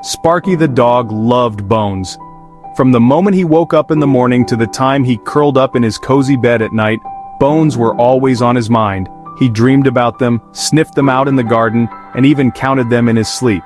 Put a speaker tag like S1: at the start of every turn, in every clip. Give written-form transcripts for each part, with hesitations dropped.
S1: Sparky the dog loved bones. From the moment he woke up in the morning to the time he curled up in his cozy bed at night, bones were always on his mind. He dreamed about them, sniffed them out in the garden, and even counted them in his sleep.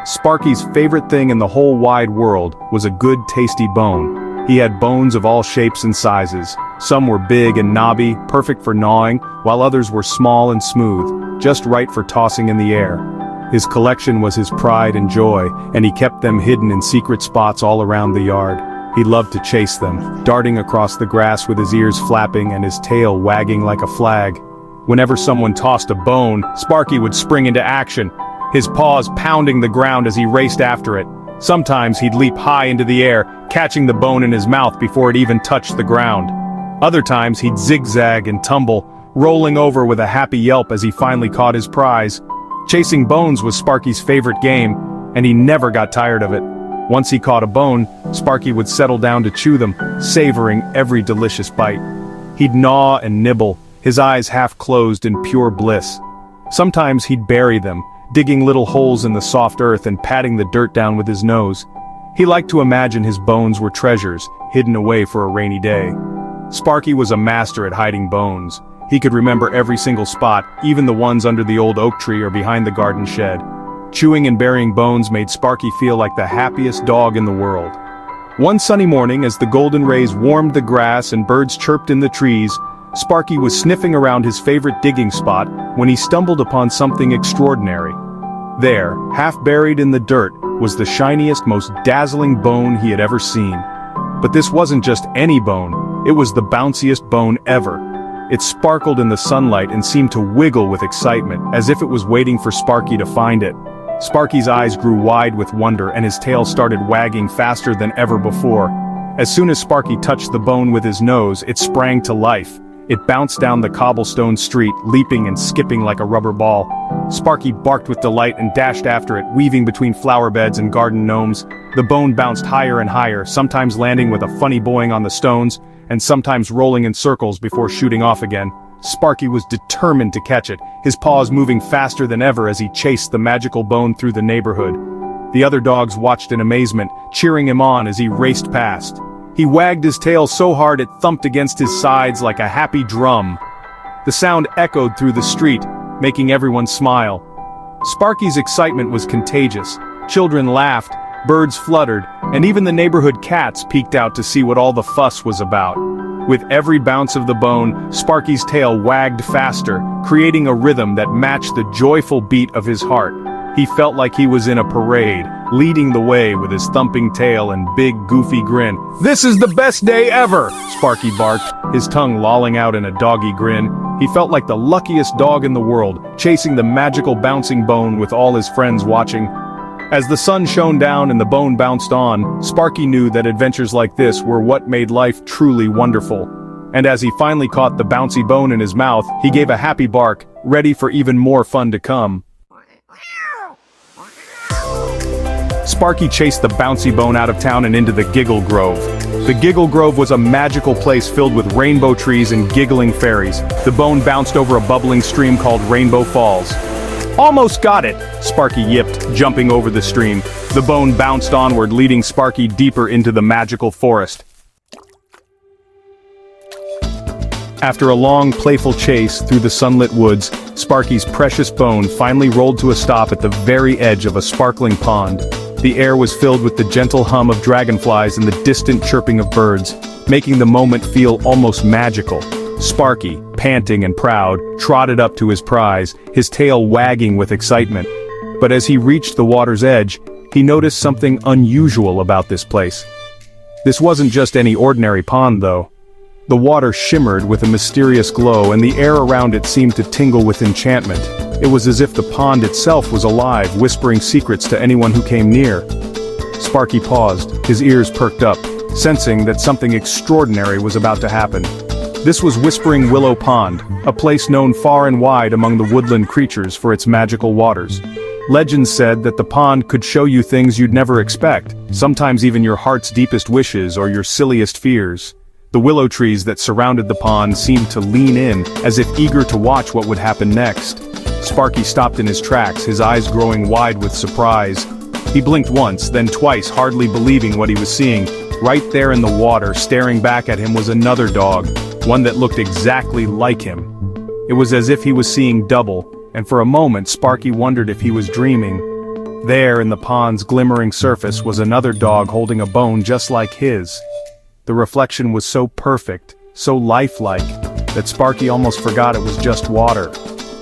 S1: Sparky's favorite thing in the whole wide world was a good tasty bone. He had bones of all shapes and sizes. Some were big and knobby, perfect for gnawing, while others were small and smooth, just right for tossing in the air. His collection was his pride and joy, and he kept them hidden in secret spots all around the yard. He loved to chase them, darting across the grass with his ears flapping and his tail wagging like a flag. Whenever someone tossed a bone, Sparky would spring into action, his paws pounding the ground as he raced after it. Sometimes he'd leap high into the air, catching the bone in his mouth before it even touched the ground. Other times he'd zigzag and tumble, rolling over with a happy yelp as he finally caught his prize. Chasing bones was Sparky's favorite game, and he never got tired of it. Once he caught a bone, Sparky would settle down to chew them, savoring every delicious bite. He'd gnaw and nibble, his eyes half closed in pure bliss. Sometimes he'd bury them, digging little holes in the soft earth and patting the dirt down with his nose. He liked to imagine his bones were treasures, hidden away for a rainy day. Sparky was a master at hiding bones. He could remember every single spot, even the ones under the old oak tree or behind the garden shed. Chewing and burying bones made Sparky feel like the happiest dog in the world. One sunny morning, as the golden rays warmed the grass and birds chirped in the trees, Sparky was sniffing around his favorite digging spot when he stumbled upon something extraordinary. There, half buried in the dirt, was the shiniest, most dazzling bone he had ever seen. But this wasn't just any bone, it was the bounciest bone ever. It sparkled in the sunlight and seemed to wiggle with excitement, as if it was waiting for Sparky to find it. Sparky's eyes grew wide with wonder and his tail started wagging faster than ever before. As soon as Sparky touched the bone with his nose, it sprang to life. It bounced down the cobblestone street, leaping and skipping like a rubber ball. Sparky barked with delight and dashed after it, weaving between flower beds and garden gnomes. The bone bounced higher and higher, sometimes landing with a funny boing on the stones, and sometimes rolling in circles before shooting off again. Sparky was determined to catch it, his paws moving faster than ever as he chased the magical bone through the neighborhood. The other dogs watched in amazement, cheering him on as he raced past. He wagged his tail so hard it thumped against his sides like a happy drum. The sound echoed through the street, making everyone smile. Sparky's excitement was contagious. Children laughed, birds fluttered, and even the neighborhood cats peeked out to see what all the fuss was about. With every bounce of the bone, Sparky's tail wagged faster, creating a rhythm that matched the joyful beat of his heart. He felt like he was in a parade, leading the way with his thumping tail and big goofy grin. "This is the best day ever!" Sparky barked, his tongue lolling out in a doggy grin. He felt like the luckiest dog in the world, chasing the magical bouncing bone with all his friends watching. As the sun shone down and the bone bounced on, Sparky knew that adventures like this were what made life truly wonderful. And as he finally caught the bouncy bone in his mouth, he gave a happy bark, ready for even more fun to come. Sparky chased the bouncy bone out of town and into the Giggle Grove. The Giggle Grove was a magical place filled with rainbow trees and giggling fairies. The bone bounced over a bubbling stream called Rainbow Falls. "Almost got it," Sparky yipped, jumping over the stream. The bone bounced onward, leading Sparky deeper into the magical forest. After a long, playful chase through the sunlit woods, Sparky's precious bone finally rolled to a stop at the very edge of a sparkling pond. The air was filled with the gentle hum of dragonflies and the distant chirping of birds, making the moment feel almost magical. Sparky, panting and proud, trotted up to his prize, his tail wagging with excitement. But as he reached the water's edge, he noticed something unusual about this place. This wasn't just any ordinary pond, though. The water shimmered with a mysterious glow, and the air around it seemed to tingle with enchantment. It was as if the pond itself was alive, whispering secrets to anyone who came near. Sparky paused, his ears perked up, sensing that something extraordinary was about to happen. This was Whispering Willow Pond, a place known far and wide among the woodland creatures for its magical waters. Legends said that the pond could show you things you'd never expect, sometimes even your heart's deepest wishes or your silliest fears. The willow trees that surrounded the pond seemed to lean in, as if eager to watch what would happen next. Sparky stopped in his tracks, his eyes growing wide with surprise. He blinked once, then twice, hardly believing what he was seeing. Right there in the water, staring back at him was another dog, one that looked exactly like him. It was as if he was seeing double, and for a moment Sparky wondered if he was dreaming. There, in the pond's glimmering surface, was another dog holding a bone just like his. The reflection was so perfect, so lifelike, that Sparky almost forgot it was just water.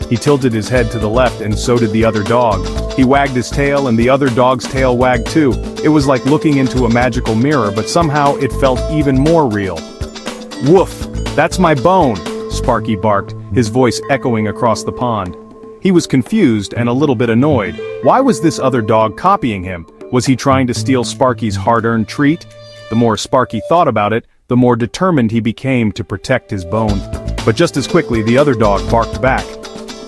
S1: He tilted his head to the left, and so did the other dog. He wagged his tail, and the other dog's tail wagged too. It was like looking into a magical mirror, but somehow it felt even more real. "Woof! That's my bone!" Sparky barked, his voice echoing across the pond. He was confused and a little bit annoyed. Why was this other dog copying him? Was he trying to steal Sparky's hard-earned treat? The more Sparky thought about it, the more determined he became to protect his bone. But just as quickly, the other dog barked back.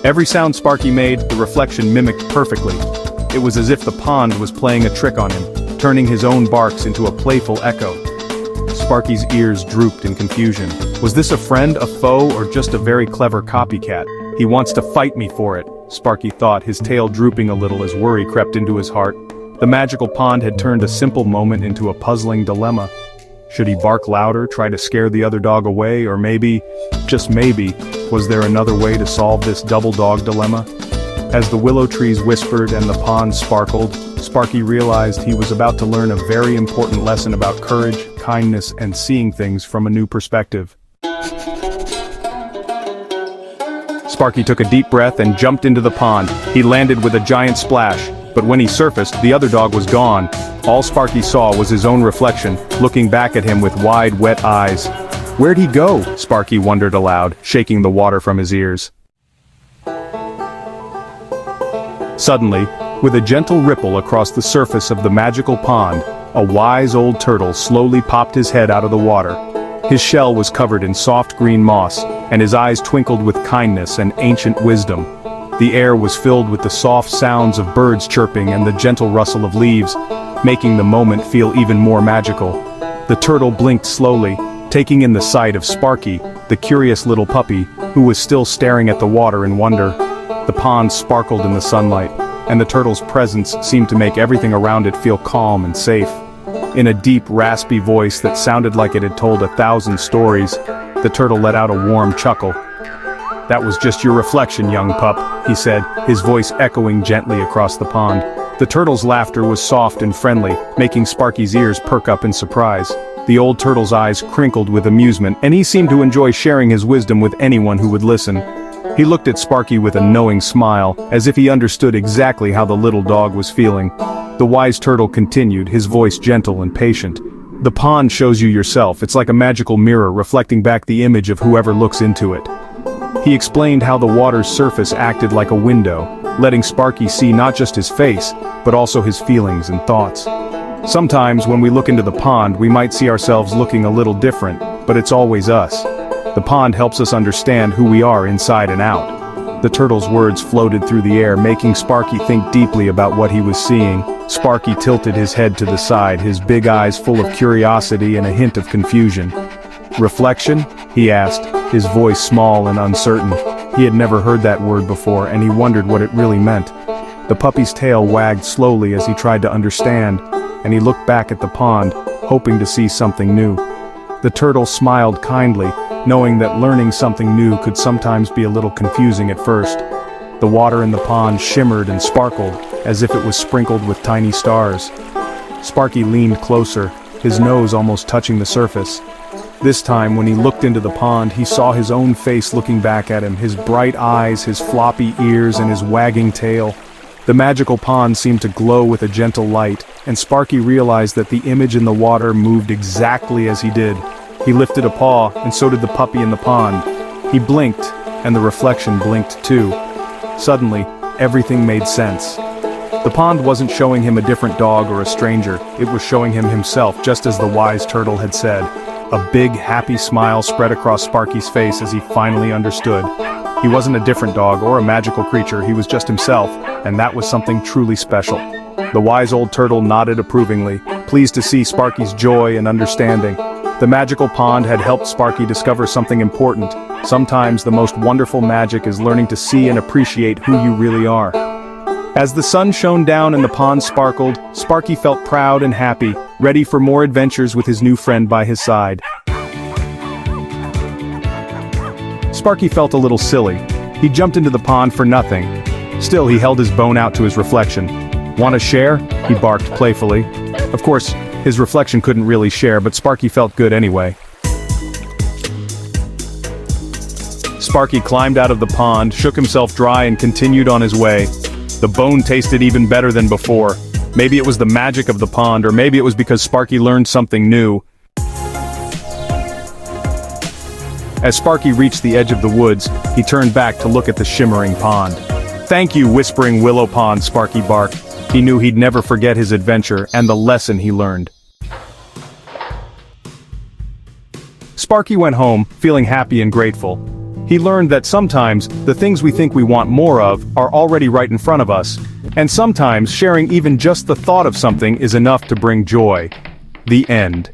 S1: Every sound Sparky made, the reflection mimicked perfectly. It was as if the pond was playing a trick on him, turning his own barks into a playful echo. Sparky's ears drooped in confusion. Was this a friend, a foe, or just a very clever copycat? He wants to fight me for it, Sparky thought, his tail drooping a little as worry crept into his heart. The magical pond had turned a simple moment into a puzzling dilemma. Should he bark louder, try to scare the other dog away, or maybe, just maybe, was there another way to solve this double dog dilemma? As the willow trees whispered and the pond sparkled, Sparky realized he was about to learn a very important lesson about courage, kindness, and seeing things from a new perspective. Sparky took a deep breath and jumped into the pond. He landed with a giant splash, but when he surfaced, the other dog was gone. All Sparky saw was his own reflection, looking back at him with wide, wet eyes. Where'd he go? Sparky wondered aloud, shaking the water from his ears. Suddenly, with a gentle ripple across the surface of the magical pond, a wise old turtle slowly popped his head out of the water. His shell was covered in soft green moss, and his eyes twinkled with kindness and ancient wisdom. The air was filled with the soft sounds of birds chirping and the gentle rustle of leaves, making the moment feel even more magical. The turtle blinked slowly, taking in the sight of Sparky, the curious little puppy, who was still staring at the water in wonder. The pond sparkled in the sunlight, and the turtle's presence seemed to make everything around it feel calm and safe. In a deep, raspy voice that sounded like it had told 1,000 stories, the turtle let out a warm chuckle. "That was just your reflection, young pup," he said, his voice echoing gently across the pond. The turtle's laughter was soft and friendly, making Sparky's ears perk up in surprise. The old turtle's eyes crinkled with amusement, and he seemed to enjoy sharing his wisdom with anyone who would listen. He looked at Sparky with a knowing smile, as if he understood exactly how the little dog was feeling. The wise turtle continued, his voice gentle and patient. "The pond shows you yourself. It's like a magical mirror reflecting back the image of whoever looks into it." He explained how the water's surface acted like a window, letting Sparky see not just his face, but also his feelings and thoughts. Sometimes when we look into the pond, we might see ourselves looking a little different, but it's always us. The pond helps us understand who we are inside and out. The turtle's words floated through the air, making Sparky think deeply about what he was seeing. Sparky tilted his head to the side, his big eyes full of curiosity and a hint of confusion. "Reflection?" he asked, his voice small and uncertain. He had never heard that word before, and he wondered what it really meant. The puppy's tail wagged slowly as he tried to understand, and he looked back at the pond, hoping to see something new. The turtle smiled kindly, knowing that learning something new could sometimes be a little confusing at first. The water in the pond shimmered and sparkled, as if it was sprinkled with tiny stars. Sparky leaned closer, his nose almost touching the surface. This time, when he looked into the pond, he saw his own face looking back at him, his bright eyes, his floppy ears, and his wagging tail. The magical pond seemed to glow with a gentle light, and Sparky realized that the image in the water moved exactly as he did. He lifted a paw, and so did the puppy in the pond. He blinked, and the reflection blinked too. Suddenly, everything made sense. The pond wasn't showing him a different dog or a stranger, it was showing him himself, just as the wise turtle had said. A big, happy smile spread across Sparky's face as he finally understood. He wasn't a different dog or a magical creature, he was just himself, and that was something truly special. The wise old turtle nodded approvingly, pleased to see Sparky's joy and understanding. The magical pond had helped Sparky discover something important. Sometimes the most wonderful magic is learning to see and appreciate who you really are. As the sun shone down and the pond sparkled, Sparky felt proud and happy, ready for more adventures with his new friend by his side. Sparky felt a little silly. He jumped into the pond for nothing. Still, he held his bone out to his reflection. "Want to share?" he barked playfully. Of course, his reflection couldn't really share, but Sparky felt good anyway. Sparky climbed out of the pond, shook himself dry and continued on his way. The bone tasted even better than before. Maybe it was the magic of the pond, or maybe it was because Sparky learned something new. As Sparky reached the edge of the woods, he turned back to look at the shimmering pond. "Thank you, Whispering Willow Pond," Sparky barked. He knew he'd never forget his adventure and the lesson he learned. Sparky went home, feeling happy and grateful. He learned that sometimes, the things we think we want more of are already right in front of us, and sometimes sharing even just the thought of something is enough to bring joy. The end.